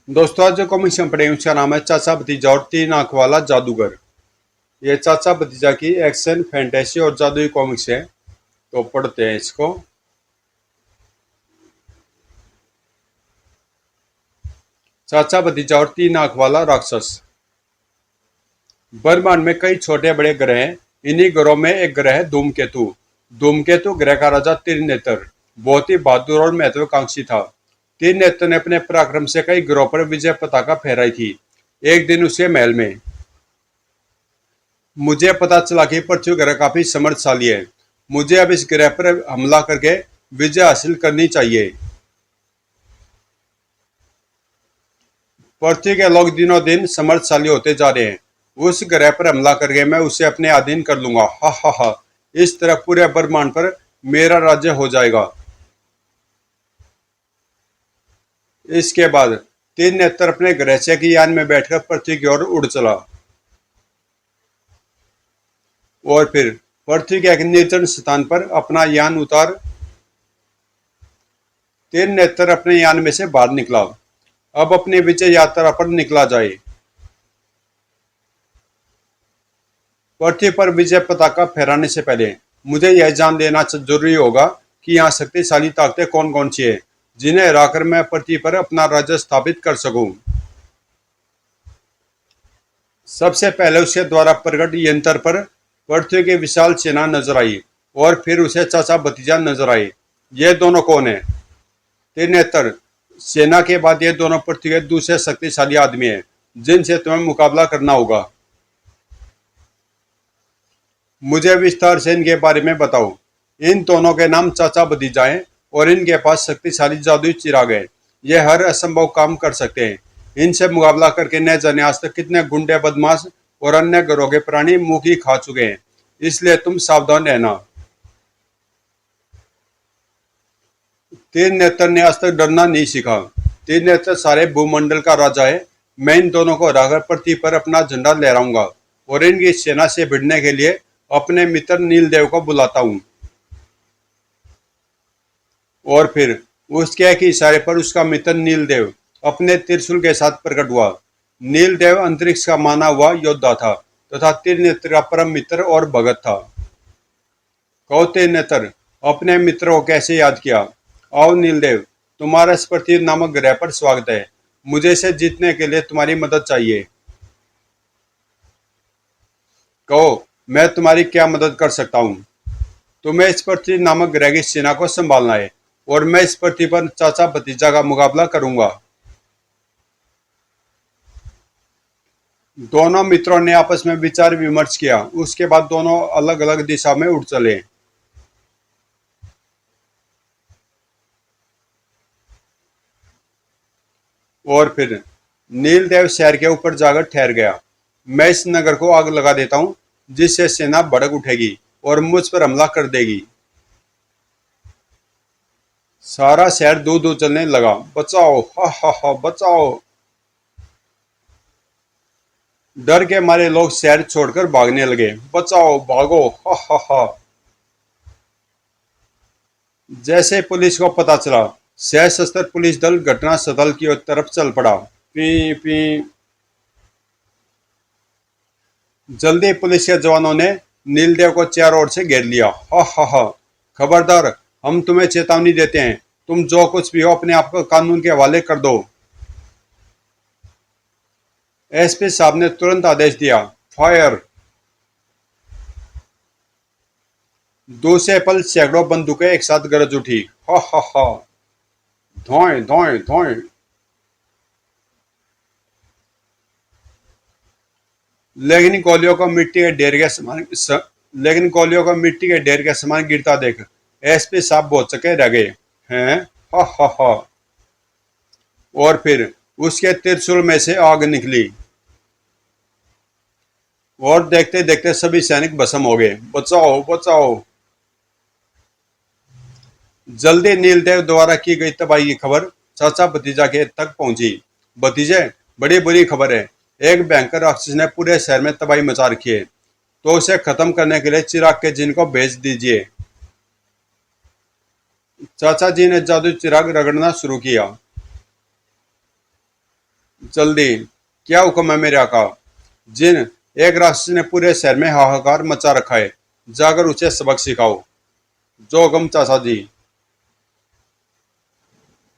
दोस्तों आज जो कॉमिक्स हम पढ़ेंगे उसका नाम है चाचा भतीजा और तीन आंख वाला जादूगर। ये चाचा भतीजा की एक्शन फैंटेसी और जादुई कॉमिक्स है। तो पढ़ते हैं इसको। चाचा भतीजा और तीन आंख वाला राक्षस। ब्रह्मांड में कई छोटे बड़े ग्रह हैं। इन्हीं ग्रहों में एक ग्रह है धूमकेतु। धूमकेतु ग्रह का राजा त्रिनेत्र बहुत ही बहादुर और महत्वाकांक्षी था। त्रिनेत्र ने अपने पराक्रम से कई ग्रहों पर विजय पताका फहराई थी। एक दिन उसके महल में मुझे पता चला कि पृथ्वी ग्रह काफी समर्थशाली है। मुझे अब इस ग्रह पर हमला करके विजय हासिल करनी चाहिए। पृथ्वी के लोग दिनों दिन समर्थशाली होते जा रहे हैं। उस ग्रह पर हमला करके मैं उसे अपने अधीन कर लूंगा। हा हा हा। इस तरह पूरे ब्रह्मांड पर मेरा राज्य हो जाएगा। इसके बाद तीन नेत्र अपने ग्रह से की यान में बैठकर पृथ्वी की ओर उड़ चला। और फिर पृथ्वी के एक निर्जन स्थान पर अपना यान उतार तीन नेत्र अपने यान में से बाहर निकला। अब अपनी विजय यात्रा पर निकला जाए। पृथ्वी पर विजय पताका फहराने से पहले मुझे यह जान लेना जरूरी होगा कि यहाँ शक्तिशाली ताकतें कौन कौन सी है, जिन्हें हराकर मैं पृथ्वी पर अपना राज्य स्थापित कर सकूं। सबसे पहले उसके द्वारा प्रकट यंत्र पर पृथ्वी की विशाल सेना नजर आई और फिर उसे चाचा भतीजा नजर आए। ये दोनों कौन है? त्रिनेत्र सेना के बाद ये दोनों पृथ्वी के दूसरे शक्तिशाली आदमी हैं जिनसे तुम्हें मुकाबला करना होगा। मुझे विस्तार से इनके बारे में बताओ। इन दोनों के नाम चाचा भतीजा हैं और इनके पास शक्तिशाली जादुई चिराग है। ये हर असंभव काम कर सकते हैं। इनसे मुकाबला करके न जाने आज तक कितने गुंडे बदमाश और अन्य ग्रोह के प्राणी मुंह की खा चुके हैं। इसलिए तुम सावधान रहना। तीन नेत्र ने आज तक डरना नहीं सीखा। तीन नेत्र सारे भूमंडल का राजा है। मैं इन दोनों को हराकर पृथ्वी पर अपना झंडा लहराऊंगा और इनकी सेना से भिड़ने के लिए अपने मित्र नीलदेव को बुलाता हूँ। और फिर उसके एक इशारे पर उसका मित्र नीलदेव अपने त्रिशूल के साथ प्रकट हुआ। नीलदेव अंतरिक्ष का माना हुआ योद्धा था तथा त्रिनेत्र का परम मित्र और भगत था। कहो त्रिनेत्र, अपने मित्र को कैसे याद किया? आओ नीलदेव, तुम्हारा इस पृथ्वी नामक ग्रह पर स्वागत है। मुझे इसे जीतने के लिए तुम्हारी मदद चाहिए। कहो, मैं तुम्हारी क्या मदद कर सकता हूँ? तुम्हें इस पृथ्वी नामक ग्रह की सेना को संभालना है और मैं इस पृथ्वी पर चाचा भतीजा का मुकाबला करूंगा। दोनों मित्रों ने आपस में विचार विमर्श किया। उसके बाद दोनों अलग अलग दिशा में उड़ चले। और फिर नीलदेव शहर के ऊपर जाकर ठहर गया। मैं इस नगर को आग लगा देता हूँ जिससे सेना भड़क उठेगी और मुझ पर हमला कर देगी। सारा शहर दूर दूर चलने लगा। बचाओ, हा हा हा, बचाओ। डर के मारे लोग शहर छोड़कर भागने लगे। बचाओ, भागो, हा हा हा। जैसे पुलिस को पता चला, सशस्त्र पुलिस दल घटना स्थल की तरफ चल पड़ा। P P. जल्दी पुलिस के जवानों ने नीलदेव को चारों ओर से घेर लिया। हा हा हा। खबरदार, हम तुम्हें चेतावनी देते हैं, तुम जो कुछ भी हो अपने आप को कानून के हवाले कर दो। एसपी साहब ने तुरंत आदेश दिया, फायर। दूसरे पल सैकड़ों बंदूकें एक साथ गरज उठी। हा हा हा। धोए धोए धोए। लेकिन गोलियों को मिट्टी के ढेर के समान लेकिन गोलियों को मिट्टी के ढेर के समान गिरता देख एसपी साहब बहुत चके रह गए। हैं? हा हा हा। और फिर उसके त्रिशूल में से आग निकली और देखते देखते सभी सैनिक भस्म हो गए। बचाओ, बचाओ। जल्दी नीलदेव द्वारा की गई तबाही की खबर चाचा भतीजा के तक पहुंची। भतीजे, बड़ी बुरी खबर है। एक भयंकर राक्षस ने पूरे शहर में तबाही मचा रखी है, तो उसे खत्म करने के लिए चिराग के जिन को भेज दीजिए। चाचा जी ने जादू चिराग रगड़ना शुरू किया। जल्दी, क्या हुक्म है मेरे आका? जिन, एक राक्षस ने पूरे शहर में हाहाकार मचा रखा है, जाकर उसे सबक सिखाओ। जो हुक्म चाचा जी।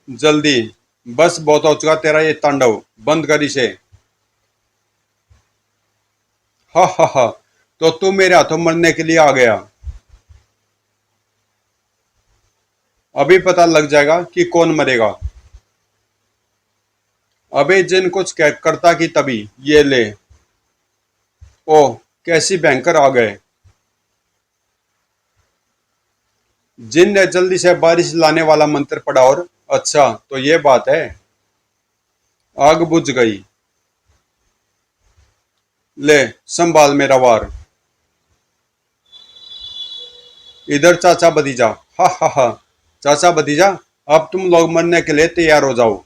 जल्दी, बस बहुत हो चुका तेरा ये तांडव, बंद कर इसे। हा हा हा, तो तू मेरे हाथों मरने के लिए आ गया। अभी पता लग जाएगा कि कौन मरेगा। अबे जिन कुछ करता कि तभी, ये ले। ओह, कैसी भयंकर आ गए। जिन ने जल्दी से बारिश लाने वाला मंत्र पढ़ा और अच्छा तो ये बात है। आग बुझ गई। ले, संभाल मेरा वार। इधर चाचा भतीजा। हा हा हा, चाचा भतीजा, अब तुम लोग मरने के लिए तैयार हो जाओ।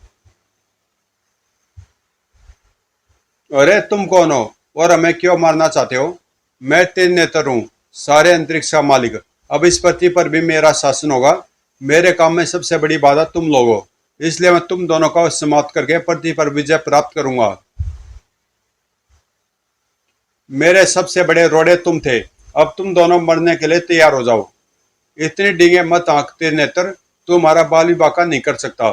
अरे तुम कौन हो और हमें क्यों मारना चाहते हो? मैं त्रिनेत्र हूँ, सारे अंतरिक्ष का मालिक। अब इस पृथ्वी पर भी मेरा शासन होगा। मेरे काम में सबसे बड़ी बाधा तुम लोग हो, इसलिए मैं तुम दोनों का समाप्त करके पृथ्वी पर विजय प्राप्त करूंगा। मेरे सबसे बड़े रोड़े तुम थे। अब तुम दोनों मरने के लिए तैयार हो जाओ। इतनी डींगे मत आंक त्रिनेत्र, तू हमारा बाल भी बाका नहीं कर सकता।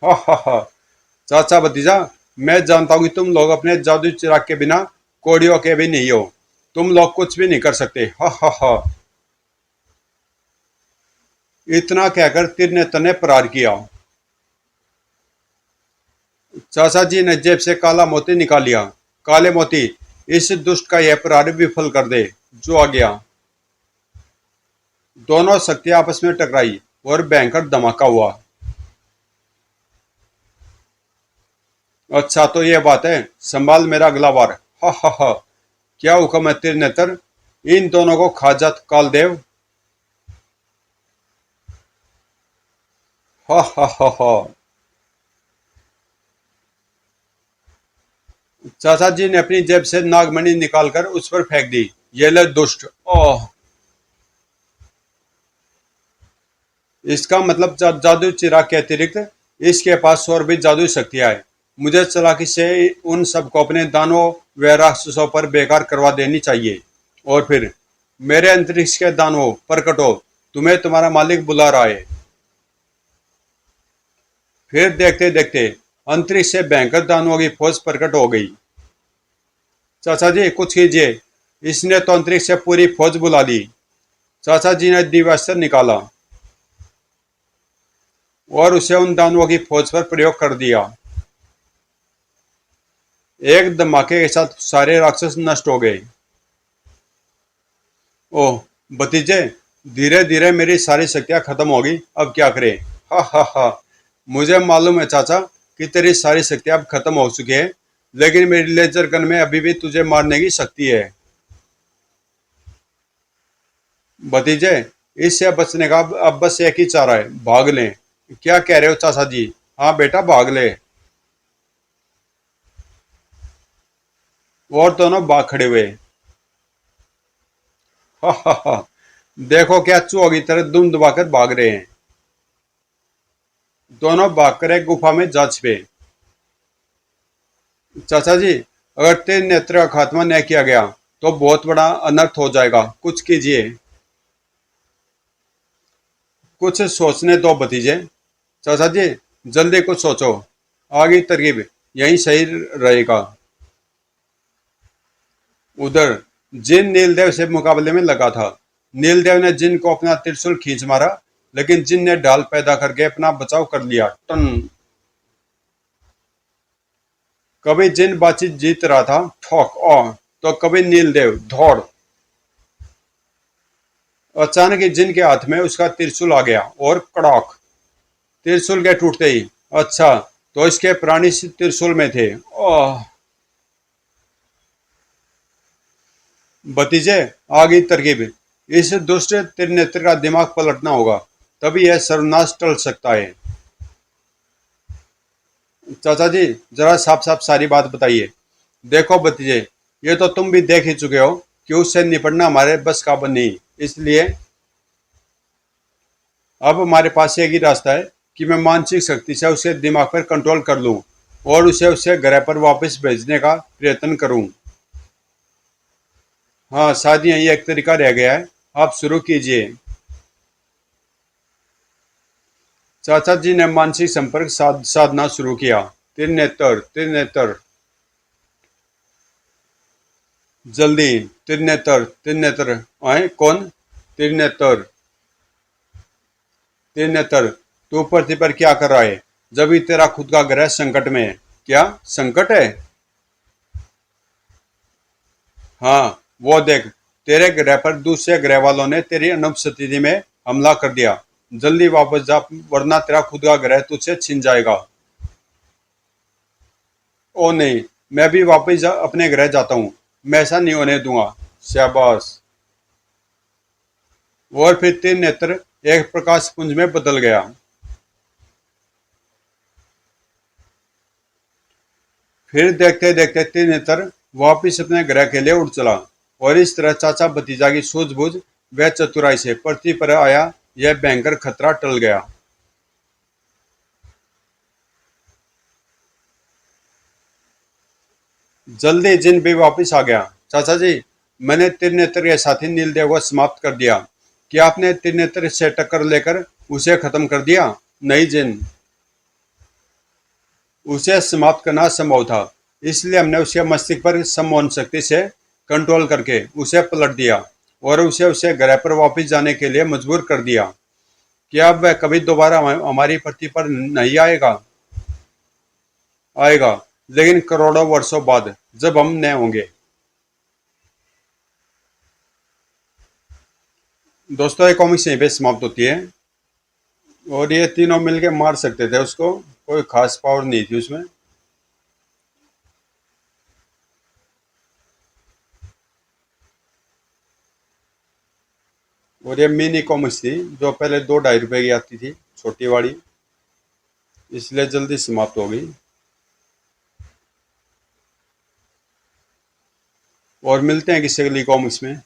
हा हा हा, चाचा भतीजा, मैं जानता हूँ कि तुम लोग अपने जादू चिराग के बिना कोड़ियों के भी नहीं हो। तुम लोग कुछ भी नहीं कर सकते। हा हा हा। इतना कहकर त्रिनेत्र ने प्रहार किया। चाचा जी ने जेब से काला मोती निकाल लिया। काले मोती, इस दुष्ट का यह प्रहार विफल कर दे। जो आ गया। दोनों शक्तियां आपस में टकराई और भयंकर धमाका हुआ। अच्छा तो ये बात है, संभाल मेरा अगला वार। हा हा हा, क्या हुक्म है त्रिनेत्र? इन दोनों को खा जात कालदेव। हा हा हा हा। चाचा जी ने अपनी जेब से नागमणि निकालकर उस पर फेंक दी। ये ले दुष्ट। ओह, इसका मतलब जादू चिराग के अतिरिक्त इसके पास और भी जादुई शक्तियां हैं। मुझे चालाकी से उन सबको अपने दानवों व राक्षसों पर बेकार करवा देनी चाहिए। और फिर, मेरे अंतरिक्ष के दानवों प्रकट हो, तुम्हें तुम्हारा मालिक बुला रहा है। फिर देखते देखते अंतरिक्ष से भयंकर दानवों की फौज प्रकट हो गई। चाचा जी कुछ कीजिए, इसने तो अंतरिक्ष से पूरी फौज बुला ली। चाचा जी ने दिव्यास्त्र निकाला और उसे उन दानवों की फौज पर प्रयोग कर दिया। एक धमाके के साथ सारे राक्षस नष्ट हो गए। ओह भतीजे, धीरे धीरे मेरी सारी शक्तियां खत्म होगी, अब क्या करें? हा हा हा, मुझे मालूम है चाचा कि तेरी सारी शक्तियां अब खत्म हो चुकी है, लेकिन मेरी लेजर गन में अभी भी तुझे मारने की शक्ति है। भतीजे, इससे बचने का अब बस एक ही चारा है, भाग लें। क्या कह रहे हो चाचा जी? हाँ बेटा भाग ले। और दोनों भाग खड़े हुए। हा हा हा, देखो क्या चूहों की तरह दुम दबाकर भाग रहे हैं। दोनों भागकर एक गुफा में जा छिपे। चाचा जी, अगर तेज नेत्र का खात्मा न किया गया तो बहुत बड़ा अनर्थ हो जाएगा, कुछ कीजिए। कुछ सोचने दो भतीजे। चाचा जी, जल्दी कुछ सोचो। आगे तरकीब यही सही रहेगा। उधर जिन नीलदेव से मुकाबले में लगा था। नीलदेव ने जिन को अपना त्रिशूल खींच मारा, लेकिन जिन ने ढाल पैदा करके अपना बचाव कर लिया। टन। कभी जिन बातचीत जीत रहा था, ठोक तो कभी नीलदेव धौड़। अचानक ही जिन के हाथ में उसका त्रिशूल आ गया और कड़ाक, त्रिशूल के टूटते ही, अच्छा तो इसके प्राणी इस त्रिशूल में थे। ओह भतीजे, आगे तरकीब, इस दुष्ट त्रिनेत्र का दिमाग पलटना होगा, तभी यह सर्वनाश टल सकता है। चाचा जी, जरा साफ साफ सारी बात बताइए। देखो भतीजे, ये तो तुम भी देख ही चुके हो कि उससे निपटना हमारे बस का नहीं, इसलिए अब हमारे पास एक ही रास्ता है कि मैं मानसिक शक्ति से उसके दिमाग पर कंट्रोल कर लूं और उसे ग्रह पर वापस भेजने का प्रयत्न करूं। हाँ, शायद यही एक तरीका रह गया है, आप शुरू कीजिए। चाचा जी ने मानसिक संपर्क साधना शुरू किया। त्रिनेत्र त्रिनेत्र, जल्दी, त्रिनेत्र त्रिनेत्र। आए कौन? त्रिनेत्र त्रिनेत्र, तू पृथ्वी पर क्या कर रहा है जब भी तेरा खुद का ग्रह संकट में है? क्या संकट है? हाँ, वो देख, तेरे ग्रह पर दूसरे ग्रह वालों ने तेरी अनुपस्थिति में हमला कर दिया। जल्दी वापस जा, वरना तेरा खुद का ग्रह तुझसे छिन जाएगा। ओ नहीं, मैं भी वापस अपने ग्रह जाता हूँ। मैं ऐसा नहीं होने दूंगा। शाबाश। और फिर तीन नेत्र एक प्रकाश पुंज में बदल गया। फिर देखते देखते तीन नेत्र वापिस अपने ग्रह के लिए उड़ चला। और इस तरह चाचा भतीजा की सूझबूझ व चतुराई से पृथ्वी पर आया यह भयंकर खतरा टल गया। जल्दी जिन भी वापिस आ गया। चाचा जी, मैंने त्रिनेत्र के साथी नीलदेव को समाप्त कर दिया। क्या आपने त्रिनेत्र से टक्कर लेकर उसे खत्म कर दिया? नहीं जिन, उसे समाप्त करना संभव था, इसलिए हमने उसके मस्तिष्क पर सम्मोहन शक्ति से कंट्रोल करके उसे पलट दिया और उसे ग्रह पर वापस जाने के लिए मजबूर कर दिया। क्या अब वह कभी दोबारा हमारी पृथ्वी पर नहीं आएगा? आएगा, लेकिन करोड़ों वर्षों बाद, जब हम नए होंगे। दोस्तों, ये कॉमिक्स यहीं पे समाप्त होती है। और ये तीनों मिलके मार सकते थे उसको, कोई खास पावर नहीं थी उसमें। और ये मिनी कॉमिक्स थी जो पहले 2-2.5 रुपए की आती थी, छोटी वाली, इसलिए जल्दी समाप्त हो गई। और मिलते हैं किसी अगली कॉमिक्स में।